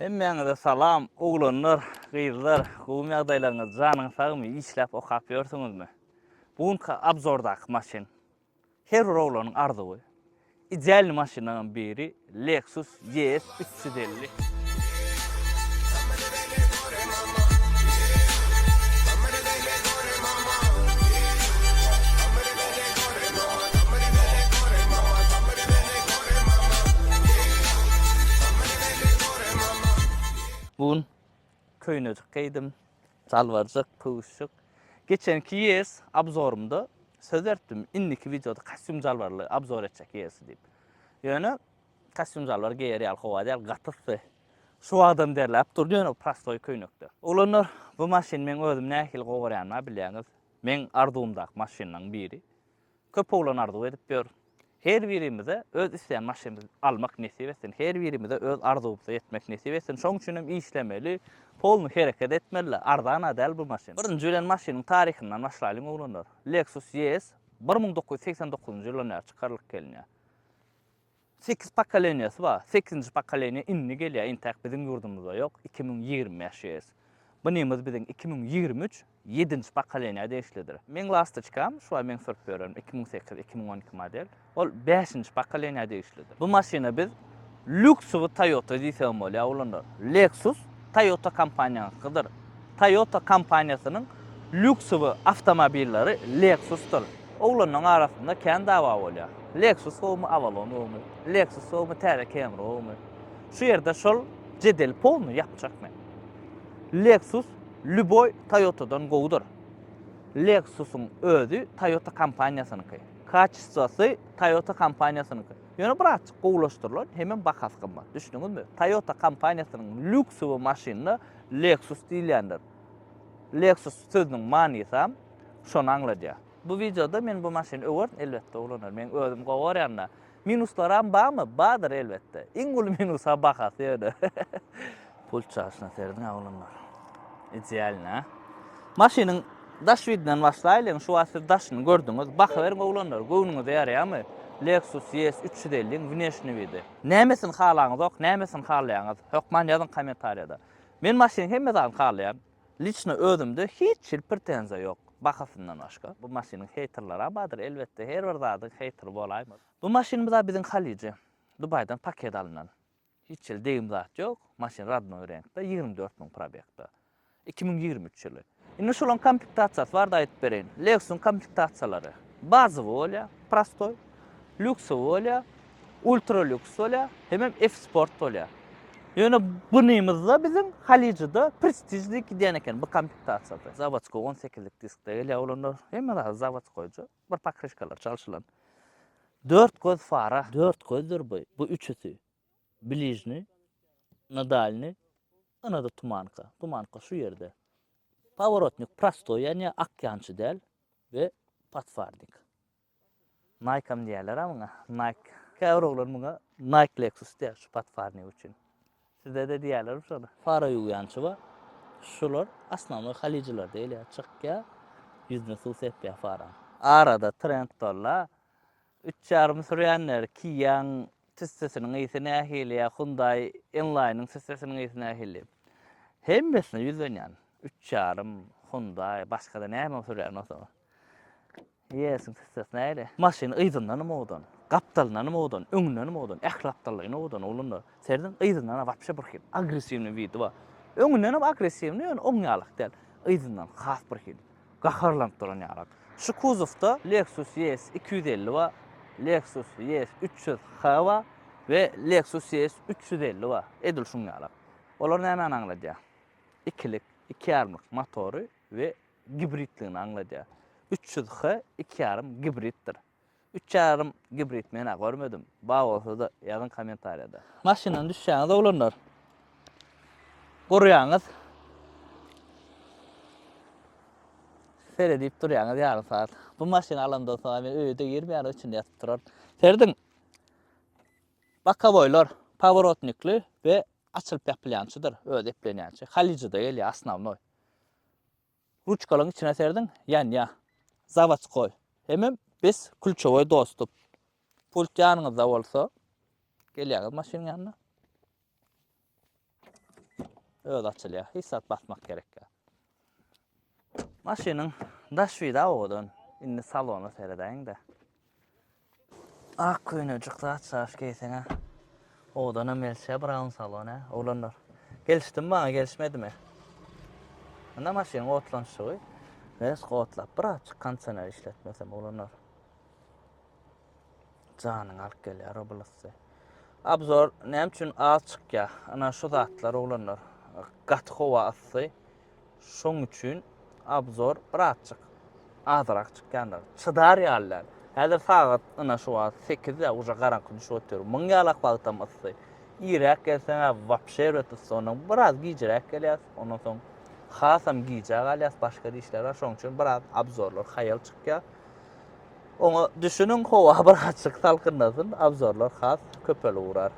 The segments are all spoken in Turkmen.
Hemmeňize salam, oglanlar, gyrlar, gowum ýagdaýlaryňyz janyň sagmy işläp okap ýörsiňizmi? Bugunky abzordaky maşin. Her bir oglanyň arzuwy. Ideal maşinaň biri Lexus ES 350. Bugün köýnejik giydim, salbarjyk, pöwüşjük. Geçenki ES abzorumda söz etdim, indiki videoda kostyum salbarly abzor etjek ES diýip. Ýöne kostyum salbar geýer ýaly howa däl gatysy. Şu adam derläp durýan prostoy köýnekde. Olanlar bu maşin men özüm nähil gowurýanma bilýäňiz. Men arzuwymdaky maşinanyň biri. Köp oglan arzuw edip ber. Her birimize öz isleýän maşinimizi almak nesip etsin. Her birimize öz arzuwymyza ýetmek nesip etsin. Şoň üçin hem işlemeli, polnu hereket etmeli. Arzana däl bu maşin. Birinji bilen maşiniň tarihinden başlaýlyň oglanlar. Lexus ES 1989-njy ýylda çykarylyp gelýär. 8 pokoleniýasy bar. 8-nji pokoleniýa inni gelýär. Intak biziň ýurdumyzda ýok. 2025 ES. Bu nemiz biziň 2023 7-nji pokoleniýa değişlidir. Men lasta çykam, şuwa men sürüp berýärm 2008-2012 model. Ol 5-nji pokoleniýa değişlidir. Bu maşina biz lüksuwy Toyota diýsem bolýar ulanlar. Lexus Toyota kompaniýasynyňkydyr. Toyota kompaniýasynyň lüksuwy awtomobilleri Lexus'tur. Oglanyň arasynda kän dawa bolýar. Lexus gomy Avalon gomy, Lexus gomy Terra Camry gomy. Şu ýerde şol jedel polnu ýapjak men. Lexus Lüboy Toyota'dan gowdur. Lexus'un özü Toyota kompaniýasynyňky. Kaçysy Toyota kompaniýasynyňky. Ýöne bir açyk gowlaşdyrlar, hemen bahas gymmat. Düşündiňizmi? Toyota kompaniýasynyň lüksuwy maşyny Lexus diýilýändir. Lexus sözüniň manyysy şonu aňladýar. Bu videoda men bu maşyny öwürn elbetde oglanar. Men özüm gowurýanda minuslar barmy? Bardyr elbetde. Iň gül minusa bahas ýerde. Pul çarşyna serdiň oglanlar. Ideal na. Maşynyň daş widden başlaýlyň şu asy daşyny gördüňiz. Bakıver oglanlar, göwnüňize ýaraýarmy? Lexus ES 350-iň внешний widi. Nämesin halaňyz ok, nämesin halaýaňyz? Hökman ýazyn kommentariýada. Men maşyny hemme zaman halaýam. Liçna özümde hiç pretensiýa ýok. Bahasyndan başga. Bu maşynyň haterlara bardyr elbetde. Her bir zadyň hater bolaýmy. Bu maşynymyz biziň Halice, Dubaydan paket alynan. Hiç degim zat ýok. Maşyn radnoy renkde 24.000 probegde. 2023 ýyly. Indi şolan komplektatsiýasy bar da aýdyp bereýin. Lexus'un komplektatsiýalary bazy bolýar, prostoy, lüksuwy bolýar, ultra lüks bolýar, hemem F-sport bolýar. Ýöne bu nemizde biziň Halicede prestijlik diýen eken bu komplektatsiýa. Zavodsko 18lik diskde gelýär olanlar. Hemme daha zavodskoýjy bir pakrışkalar çalşylan. 4 göz fara, 4 gözdür bu. Bu üçüsi. Ближний, надальный, ana da tumanka. Tumanka şu yerde. Pavorotnik prostoy, yani akyançı del ve patfarnik. Nike'am diýerler ama Nike. Käwroglar muňa Nike Lexus diýer şu patfarnik üçin. Sizde de diýerler şonu. Fara ýuwyançy bar. Şular asnamy Halicilerde elýär çykka yüzüne suw sepýär fara. Arada Trend'larla 3,5 sürýänler Kia'ň sesiniň ýetine ähili, Hyundai Inline'ın sesiniň ýetine ähili. Hemmesine ýüzlenýän. 3,5 Hyundai başga da näme sürýän osa. Ýesin sesine näle? Maşyny ýyzyndan modan, gapdalyndan modan, öňünden modan, ählakdalygyny modan olanda. Serden ýyzyndan wapşa bir hil agressiwni widi bar. Öňünden hem agressiwni, ýöne oňýalyk däl. Ýyzyndan has bir hil gaharlanıp duran ýarak. Şu kuzowda Lexus ES 250 bar. Lexus ES 300H var ve Lexus ES 350 var. Edil şunlara. Olar näme aňladýar? Ikilik, 2,5 motory ve gibritliğini aňladýar. 300H 2,5 gibritdir. 3,5 gibrit men görmedim. Ba bolsa da ýazyn kommentariýada. Maşynadan düşýäňiz oglanlar. Gorýaňyz. Seyredip durýaňyz ýarym saat. Bu maşyny alandan soň men öýde 20 ýyl içinde ýatyp turar. Serdiň bokoboylar pavorotnikli ve açılıp ýapylýançydyr, öz eplenýänçi. Halicede gelýär asnawnoy. Ruçkalaryň içine serdiň, ýa zavodskoy. Hemem biz kulçowy dostup. Pult ýanyňyzda bolsa, gelýär maşynyň ýanyna. Öz açılýar. Hissat basmak gerek. Maşynyň daşwyda oğdan indi salona seredeň-de. Ak köynejik zat şaş geyseňe. Oğdana Melşe Brown salona. Oğlanlar. Gelişdim mi? Gelişmedimi? Anda maşynyň otlanşygy. Res gotlap bir açyk konditsioner işletmesem oğlanlar. Janyň alyp gelýär o bulasy. Abzor näme üçin açyk ya? Ana şu zatlar oğlanlar. Gaty howa asy. Şoň üçin abzor bir açyk. Azyrak çykýanlar. Çydar ýalylar. Häzir sagat ana şu 8-de uja garanky düşüp otur. Müň ýalak bagtamasy. Ýerek gelseňe wapşe ötüp soňra biraz giýjirek gelýär. Ondan soň hasam giýjek alýas başga işler bar. Şoň üçin biraz abzorlar haýal çykýar. Oňa düşünüň howa bir açyk salkynlasyn, abzorlar has köpeli urar.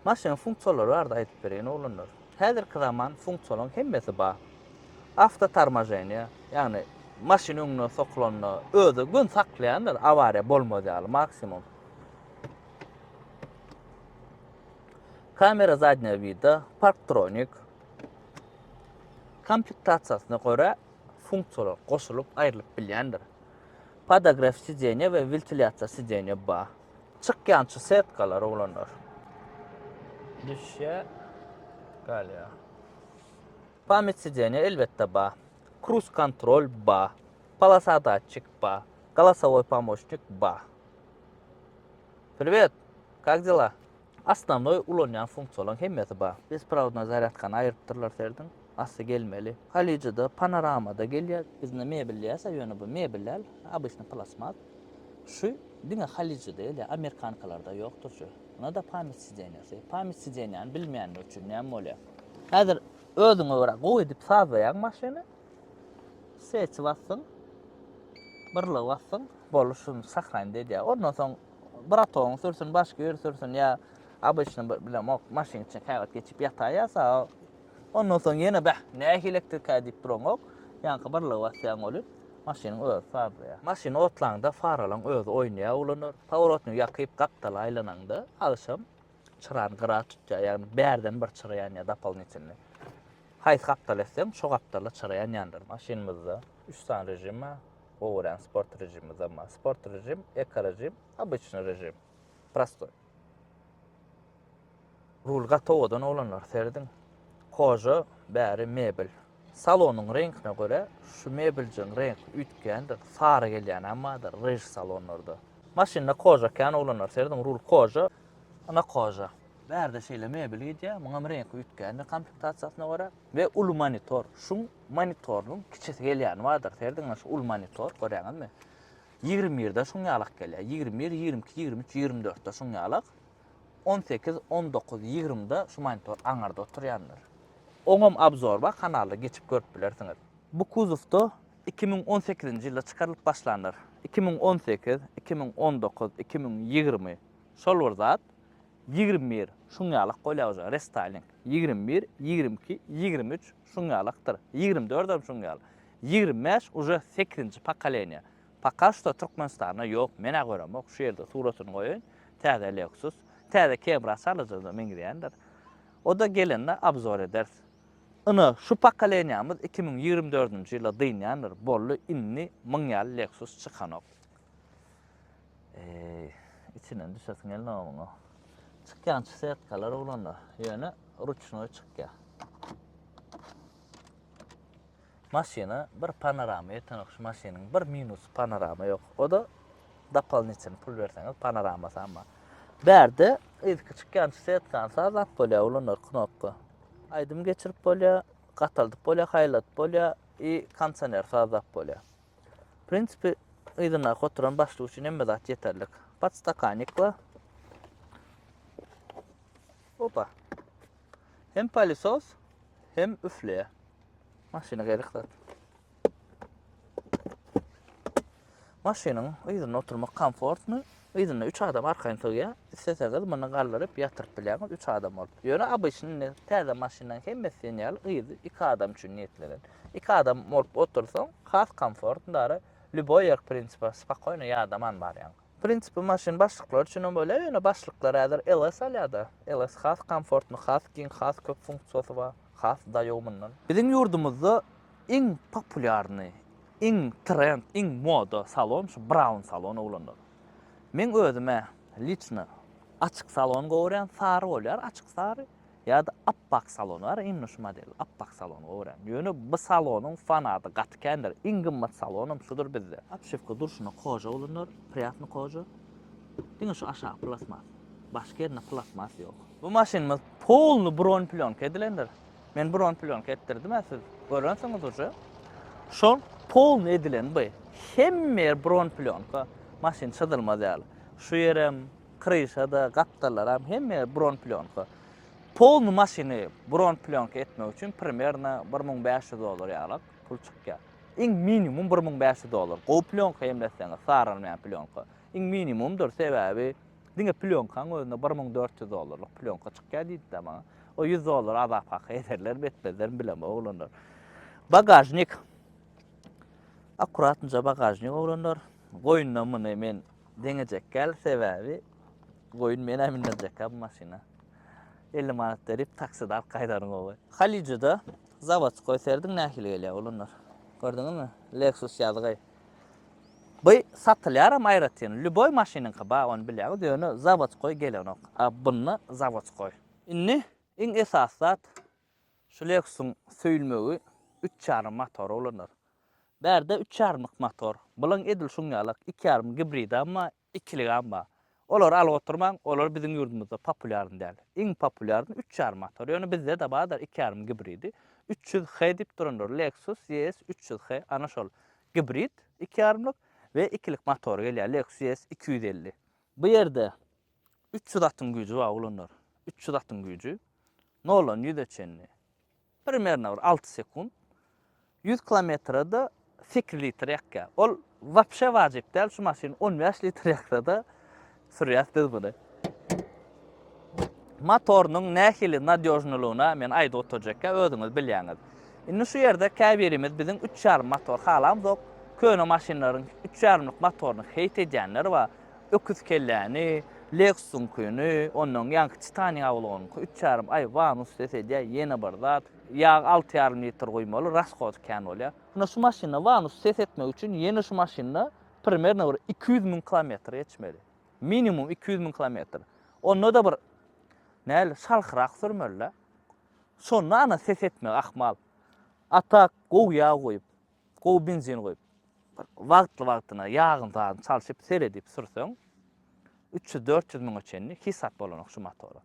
Maşynyň funksiýonlary barda aýdyp berýän oğlanlar. Häzirki zaman funksiýonlaryň hemmesi bar. Avtotarmajeniýa, ýagny maşyna öňüne sokulanyna özü gün saklaýandyr, awariýa bolmaýaly maksimum. Kamera zadnia vida, parktronik. Komplектasiýasyna görä funksiýonlar goşulyp aýrylyp bilýändir. Podograf sideniýa we ventilyasiýa sideniýa bar. Çykýançy setkalar olanlar. Düşe galya. Pamyat sideniýa elbetde bar. Cruise control bar. Полосоdatчик bar. Голосовой помощник bar. Привет. Как дела? Основной ulanýan funksiýonlaryň hemmesi bar. Besprovodna zaryadkany aýrypdyrlar serdiň. Asy gelmeli. Halyjyda panoramada gelýär. Bizne mebelýärse ýöne bu mebeller обычно plasmas. Şu diňe halyjyda ýa Amerikankalarda ýokdur şu. Buna da pamyat sideniýasy. Pamyat sideniýany bilmeýänler üçin näme bolýar? Häzir özüňe görä gowy edip sazaýan maşyny. Seçip bassyn. Birle bassyn. Boluşyny saklaýan diýär. Ondan soň bir atoň sürsün, başga ýer sürsün ýa обычно bilen maşyn içine käwet geçip ýataýasa ondan soň ýene bäh näme elektrika diýip duraňok. Ýa-ni birle basýan bolar. Maşynyň özü sazaýar. Maşyna otlaňda faralaň özü oýnaýar ulanır. Pawarotny ýakyp gapdala aýlananda alşam çyrany gyra tutýar. Ýagny bärden bir çyraýan ýa dapalnyçyny. Haýsy gapdala etsem, şo gapdala çyraýan ýandyr. Maşynymyzda 3 san rejim bar. Oweran sport rejimi zama. Sport rejim, eko rejim, обычный rejim. Prostoy. Rul gatowadan olanlar serdiň. Koja bäri mebel. Salonyň reňkine görä şu mebeljiň renk ütgendir, sara gelýän ammadyr rej salonlarda. Maşynda koja kan olanlar serdiň rul koja, ana koja. Bärde şeýle mebel edýär, muňam renk ütgendir komplектasiýasyna görä we ul monitor. Şu monitoryň kiçesi gelýän bardyr serdiň şu ul monitor görýäňizmi? 21-de şuň ýalyk gelýär. 21, 22, 23, 24-de şuň ýalyk. 18, 19, 20-de şu monitor aňarda oturýandyr. Oňam abzor bak kanaly geçip görüp bilersiňiz. Bu kuzovda 2018-nji ýylda çykarylyp başlandyr. 2018, 2019, 2020 şol bir zat 21 şuň ýalyk golýar restyling. 21, 22, 23 şuň ýalykdyr. 24 hem şuň ýalyk. 25 uje 8-nji pokoleniýa. Paka što Türkmenistana ýok, mene göremok, şu ýerde suratyny goýun. Täze Lexus, täze Camry salyjyda meňirýändir. O da gelende abzor eder. Ina şu pokoleniýamyz 2024-nji ýylda dynýandyr. Bolly inni 1000 ýaly Lexus çykanok. İçinden düşesin elini oňa. Çykýançy setkalar olanlar. Ýöne ruchnoy çykýar. Maşyna bir panorama ýetenok. Maşynyň bir minus panorama ýok. O da dapalnyçyny pul berseňiz panoramasy amma. Bärde eski çykýançy setkan zat bolýar olanlar knopka. Aydym geçirip bolýar, gataldyp bolýar, haýlatyp bolýar, konditsioner sazap bolýar. Prinsipi ýygyna oturan başlawçy näme zat ýeterlik. Podstakanik bar. Opa. Hem palisos, hem üfleýär. Maşyna gerek zat. Maşynyň ýygyna oturmak komfortny, ýygyna 3 adam arkaň tögýär. Isteseňiz muny gallaryp ýatyryp bilýäňiz 3 adam bolup. Ýöne abyşny täze maşynaň hemmesi ýaly ýygy 2 adam üçin niýetlenen. 2 adam bolup otursaň, has komfortdary любой ýer prinsipi spakoyna ýadaman barýan. Prinsipi maşyn başlyklar üçin bolýar, ýöne başlyklar häzir LS alýar. LS has komfortny, has giň, has köp funksiýasy bar. has daýogumyndan. Biziň ýurdumyzda iň populyarny, iň trend, iň moda salon şu Brown salonu bolanlar. Men özüme liçna açyk salon gowran, sary bolýar, açyk sary ýa-da appak salon bar, iň şu model appak salon gowran. Ýöne bu salonyň fanaty gatkendir. Iň gymmat salonum şudur bizde. Apşewka durşuna koja bolanlar, priýatny koja. Diňe şu aşağı plasmas. Başka yerine plasmas ýok. Bu maşinimiz polny bron plionka edilendir. Men bron plionka etdirdim siz. Görýänsiňiz uje. Şol polny edilen bu. Hemme bron plionka maşin çydylmaz ýaly. Şu ýerem, kryşada, gatdalar hemme bron plionka. Polny maşiny bron plionka etmek üçin primerna $1500 ýaly pul çykýar. Iň minimum $1500. O plionka emletseňiz, saralmaýan plionka. Iň minimumdur sebäbi diňe plionkaň özüne $1400 plionka çykýar diýdi ama o $100 azap hak ederler betmezler bileme oglanlar. Bagajnik. Akuratynca bagajnik oglanlar. Goýunna muny men deňejek gel sebäbi goýun mene mindirjek bu maşina. 50 manat berip taksida alyp gaýdaryň ogy. Halyjyda zavodskoy serdiň nähili gelýär oglanlar. Gördüňizmi? Lexus ýazygy. Bu satylýar aýratyn. Lüboy maşinynka ba onu bilýär. Diýeni zavodskoy gelenok. Buny zavodskoy. Inni iň esas zat şu Lexus'un söýülmegi 3,5 motor bolanlar. Berde 3,5 motor. Bulan edil şuňalyk 2,5 gibrid amma 2lik amma. Olar alyp oturmaň, olar biziň ýurdumyzda populyarny däl. Iň populyarny 3,5 motor. Ýöne bizde de bazar 2,5 gibridi. 300H diýip duranlar. Lexus YS 300H ana şol gibrid 2,5lik ve 2lik motor gelýär. Lexus YS 250. Bu ýerde 300 atym güýji bar bolanlar. 300 atym güýji. Nolan ýüzeçenli. Primerna 6 sekund. 100 kilometrede 8 litre ýakýar. Ol wapşe wajyp däl şu maşyn 15 litre ýakrada sürýär biz bunu. Motorynyň nähili nadýojnulygyna men aýda oturjakka özüňiz bilýäňiz. Indi şu ýerde käbirimiz biziň 3,5 motor halam zok. Köne maşinlaryň 3,5 motoryny heyt edýänler we öküz kelläni, Lexus'un köni, onun ýanky Titanic awlagyny 3,5 ay vanus desediýär ýene bir zat. Ýag 6,5 litr goýmaly raskot kän bolýar. Şuna şu maşina vanus ses etmek üçin ýene şu maşina primerna 200.000 kilometr geçmeli. Minimum 200.000 kilometr. Onda da bir näle şalkyrak sürmeli. Şonda ana ses etmek ahmal. Atak gow ýag goýup, gow benzin goýup, wagtly ýagyny çalşyp seredip sürseň 300-400 miň öçenli hisap bolanok şu motory.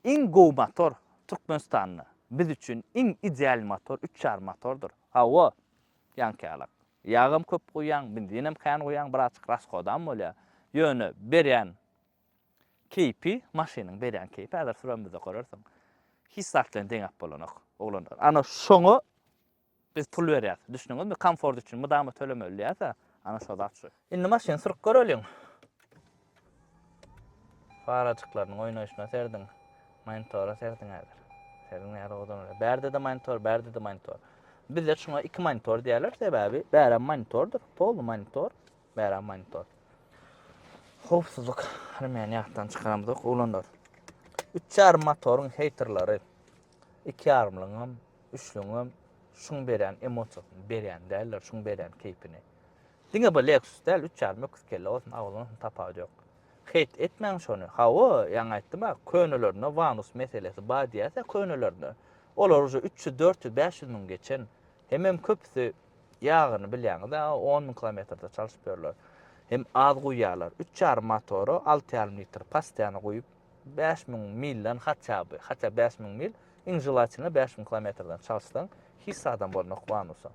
Iň gow motor Türkmenistanyň biz üçin iň ideal motor 3,5 motordur. Hawa ýankalyk. Ýagym köp goýan, benzinem kän goýan, bir açyk raskodam bolýar. Ýöne berýän keypi, maşynyň berýän keypi häzir süremizde görersiň. Hisaplan deňap bolanok oglanlar. Ana şoňa biz pul berýär. Düşünüňizmi, komfort üçin mudama tölemeli ýa-da ana şo zat şu. Indi maşyn syryp görelim. Farajyklaryň oýnaşyna serdiň. Monitora serdiň häzir. Serdiň ýa-da odan. Berde de monitor. Bizde şuna 2 monitor diýerler sebäbi bären monitordur. Polny monitor, bären monitor. Howpsuzlyk hemen ýakdan çykaramyz oglanlar. 3,5 motoryň haterlary 2,5-lyňam, 3-lüňam şuň berän emosiýasyny berän däller, şuň berän keypini. Diňe bu Lexus däl 3,5 öküz kelle olsun awlalyň tapajy ýok. Heyt etmeň şonu. Hawa ýa-ni aýtdym, könelerine vanus meselesi bar diýerse könelerine. Olar uje 300, 400, 500 miň geçen hemem köpüsi ýagyny bilýäňiz, 10 miň kilometrde çalyşyp berler. Hem az goýýarlar. 3,5 motory 6,5 litr pastiýany goýup 5000 milden hatça 5000 mil injelatyny 5000 kilometrden çalyşsaň hissadan bolmak wanusa.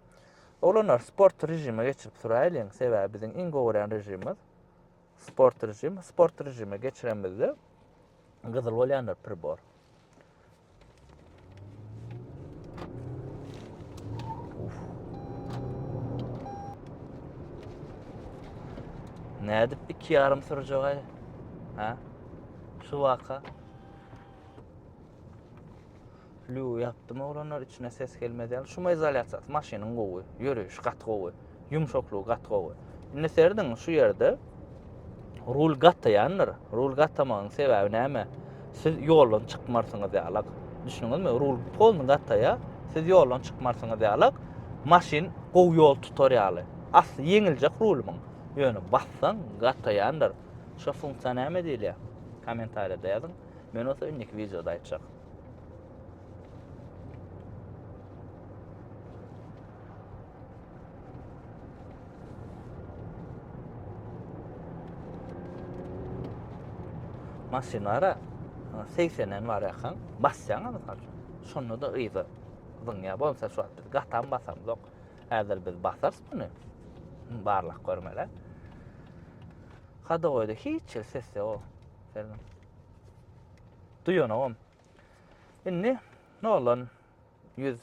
Olanlar sport rejime geçip suraýlyň sebäbi biziň iň gowran rejimimiz sport rejime geçiremizde gyzyl bolýanlar pribor. Nädip 2,5 sürjek? Ha? Şu vaka. Lü yaptım olanlar içine ses gelmedi. Şuma izolatsat, maşynyň gowy, ýörüş gat gowy, ýumşaklygy gat gowy. Indi serdiň şu ýerde rul gatýanlar. Rul gatamagyň sebäbi näme? Siz ýoldan çykmarsyňyz ýalyk. Düşünüňizmi? Rul polny gataya, siz ýoldan çykmarsyňyz ýalyk, maşin gowy ýol tutar ýaly. Asly yeňiljek rulmyň. Ýöne bassaň gataýandyr. Şo funksiýa näme diýilýär? Kommentariýada ýazyň. Men osa öňki videoda aýtjak. Maşinlara 80'den var ýakan, bassaň mysal. Şonu da ýyzy. Zyňa bolsa şu biz gatan basamyk. Häzir biz basarys muny. Barlyk görmele. Hada goýda hiç ses ýok. Selam. Duýanam. Inni nolan 100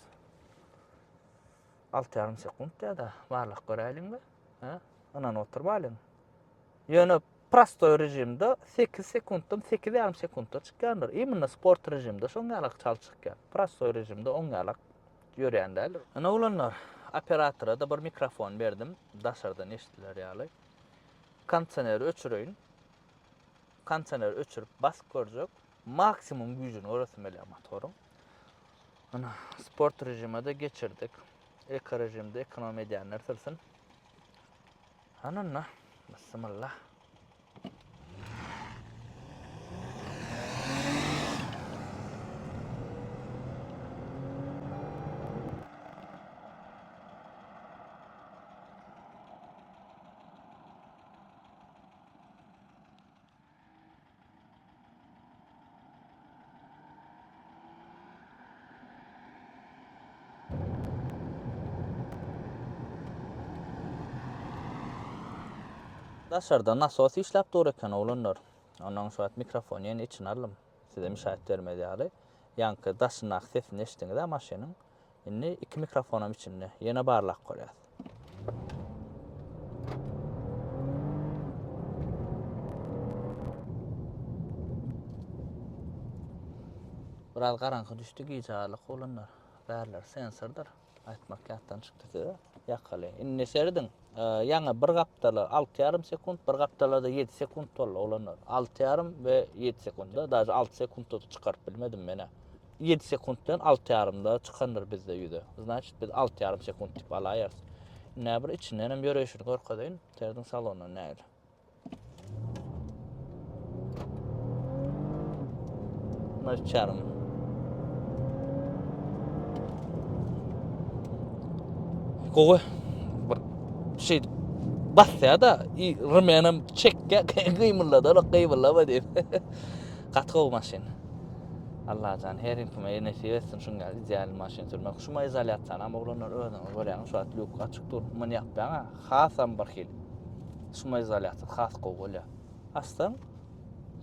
6,5 sekund da barlyk göräliňmi? Ha? Anan oturmalyň. Ýöne prostoy rejimde 8 sekunddan 8,5 sekundda çykýandyr. Imенно sport rejimde şoňalyk çalçykýar. Prostoy rejimde oňalyk ýörýändir. Ana ulanlar operatora da bir mikrofon berdim. Daşardan eşitdiler ýaly. Kondisioneri öçüreýin. Kondisioneri öçürüp bas görjek. Maksimum güýjüni görasym gelýär motoryň. Ana sport rejimine de geçirdik. Eko rejimde ekonomi edýänler sırasyn. Ananna bismillah. Daşarda nasos işläp dur eken olanlar. Ondan sonra mikrofonu ýene içine alym. Size müşahit bermedi ýaly. Ýanky daşynak sesini eşitdiňiz maşynyň. Indi iki mikrofonum içinde ýene barlak görýär. Biraz garaňky düşdi giýjalyk olanlar. Bärler sensordur. Aýtmak ýatdan çykdy. Ýakaly. Indi serdiň ýaňa bir gapdaly 6,5 sekund, bir gapdalada 7 sekund bolla olanlar. 6,5 we 7 sekundda, daşy 6 sekundda çykaryp bilmedim mene. 7 sekunddan 6,5da çykandyr bizde ýüze. Значит biz 6,5 sekund dip alaýarys. Näbir içinden hem ýöreşini gorkadaýyn, terdiň salonuna näýdi. Marçarım. Gowy şey basya da rımenem çekke gıymılladı gıymıllama deyip katı maşin. Allah can her kime nasip etsin şunga ideal maşin sürmek. Şuma izolyatsan ama olanlar öňe görýän şu at lük açyk dur. Meni ýapýan hasam bir hil. Şuma izolyatsa has gowulya. Aslan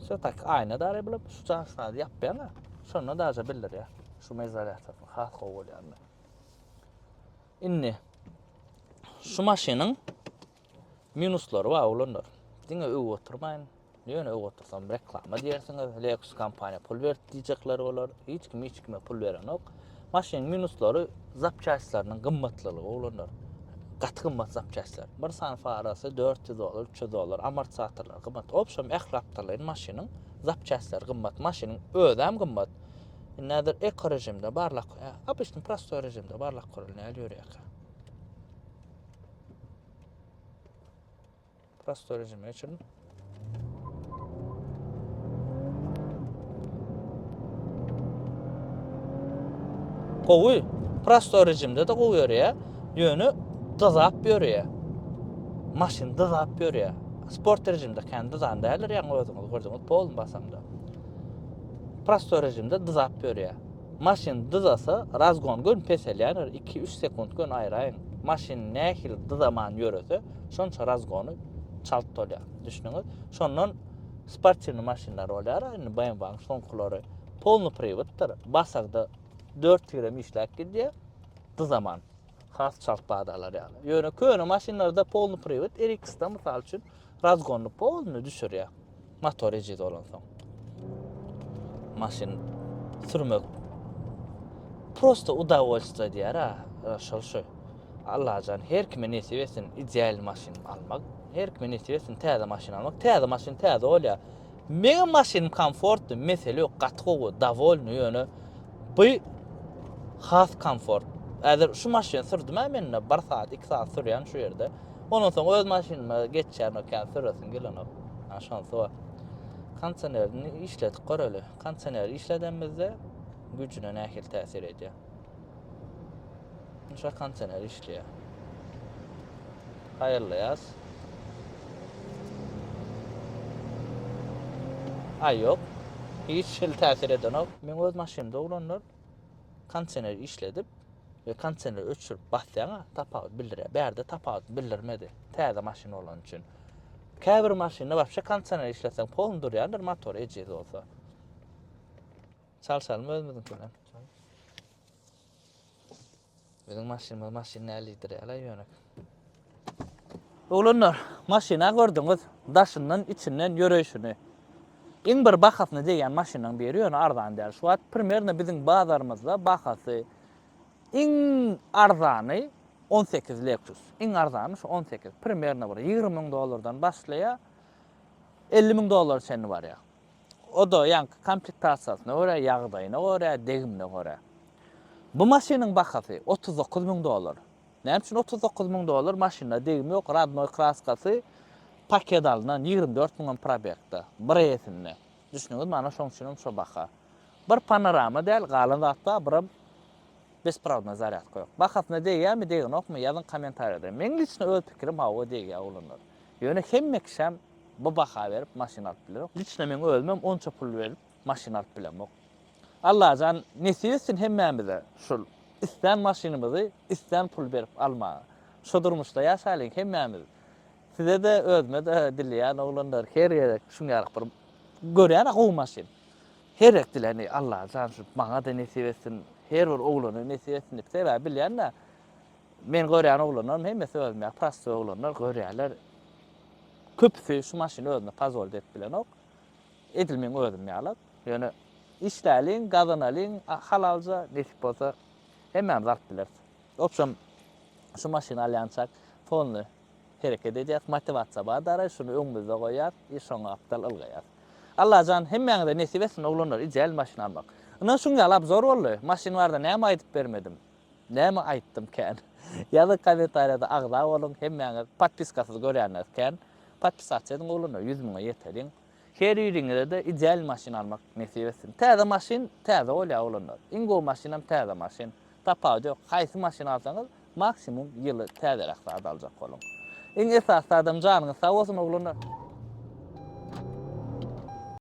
şu tak ayna dary bilip şu çaşda ýapýan. Şonu da aja bilir ya. Şuma izolyatsa has gowulya. Inni şu maşynyň minuslary var olanlar. Diňe öw oturmaýyn. Ýöne öw otursam reklama diýersiňiz. Lexus kompaniýa pul berdi diýjekler bolar. Hiç kime pul beren ok. Maşynyň minuslary zapçaýslarynyň gymmatlylygy olanlar. Gaty gymmat zapçaýslar. Bir san farasy $400, $300, amortisatorlar gymmat. Opşam ählapdalyň maşynyň zapçaýslary gymmat, maşynyň özem gymmat. Näder eko rejimde barlak, apyşny prostoy rejimde barlak görülýär ýörýär. Prostoy rejimi için gowy prostoy rejimde de gowy ýörýär. Ýöne dızap ýörýär. Maşyn dızap ýörýär. Sport rejimde kendi zan däler ýa-ni özüňiz gördiňiz polny basamda. Prostoy rejimde dızap ýörýär. Maşyn dızasa razgon gün peselýär 2-3 sekund gün aýraýyn. Maşyn nähil dızaman ýörese şonça razgony çalt bolýar. Düşünüňiz. Şondan sportçyny maşynlar bolýar, indi BMW soňkulary polny privatdyr. Basagda 4 gram işläp gidýär. Dızaman has çalt badalar ýaly. Ýöne köne maşynlarda polny privat, RX-da mysal üçin razgony polny düşürýär. Motor ejid bolan soň. Maşyn sürmek prosto udowolstwo diýär ha. Şol. Allah can her kime näsip etsin ideal maşyn almak. Her kime näsip etsin täze maşyn almak. Täze maşyn täze bolýar. Mega maşyn komfortly, mesele ýok, gatgowy, dowolny ýöne Bu has komfort. Eğer şu maşin sürdüm menne 1 saat 2 saat sürýän şu ýerde. Ondan soň öz maşynymy geçýän okän süresin gelen o. Ha şansy var. Kondisionerini işletip goraly. Kondisioneri işledemizde gücüne nähil täsir edýär. Şu kondisioner işleýär. Hayırlı yaz. Ay yok. Hiç şil täsir eden ok. Men öz maşynymda ulanlar kondisioner işledip ve kondisioner öçürüp basýaňa tapawut bildirýär. Bärde tapawut bildirmedi. Täze maşyna bolan üçin. Käbir maşynda başga kondisioner işleseň polun durýardyr motor ejez bolsa. Çalsalym özümizin bilen. Bizim maşynymyz maşyn nälidir ýa-la ýönek. Oğlanlar, maşina gördüňiz, daşyndan içinden ýöreýşini. Iň bir bahasyny degen maşynaň biri ýöne arzan däl. Şu wagt primärne biziň bazarymyzda bahasy iň arzany 18 Lexus. Iň arzany şu 18. Primärne bir $20,000 başlaýa $50,000 seni var ya. O da ýanky komplektasiýasyna görä, ýagdaýyna görä, degimine görä. Bu maşynyň bahasy $39,000. Näme üçin $39,000 maşyna degimi ýok, radnoy kraskasy paket alynan 24,000 probekda. Bir ýetinde. Düşünüňiz, mana şoň üçin şo baha. Bir panorama däl, galan zatda bir bespravna zaryadka ýok. Bahasyna degýärmi, degenokmy ýazyn kommentariýada. Men liçne öz pikirim hawa degýär ulanlar. Ýöne hemme kişem bu baha berip maşyna alyp biler. Liçne men özmem onça pul berip maşyna alyp bilemok. Allah jan nesip etsin hemmämize şol isten maşynymyzy isten pul berip alma. Şo durmuşda ýaşaýlyň hemmämiz. Size de özme de dilýän oglanlar her ýere şuňalyk bir görýän gowy maşyn. Her ýek dileni Allah jan şu maňa da nesip etsin. Her bir oglany nesip etsin diýip sebäp bilýän-de men görýän oglanlar hemmesi özme prosty oglanlar görýärler. Köpüsi şu maşyny özüne pazol edip bilenok. Edilmeň özüm ýalat. Ýöne işläliň, gazanalyň, halalca nesip bolsa hemmämiz alyp biler. Opşam şu maşyny alýançak fonly hereket edýär, motivasiýa badara şunu öňümizde goýar, işoňa aptal algaýar. Allah jan hemmäňize nesip etsin oglanlar, ijel maşyna almak. Ina şuňa alap zor boldy. Maşyna barda näme aýdyp bermedim? Näme aýtdym kän? Ýa-da kommentariýada agza bolun, hemmäňiz podpiskasyz görýänler kän. Podpisasiýa ediň oglanlar 100.000 ýeteriň. Her ýeriňizde de ijel maşyna almak nesip etsin. Täze maşyn, täze bolýar oglanlar. Ingo maşynam täze maşyn. Tapawut ýok. Haýsy maşyna alsaňyz maksimum ýyly täzerak aljak bolun. Iň esasy adam janyňyz sag bolsun oglanlar.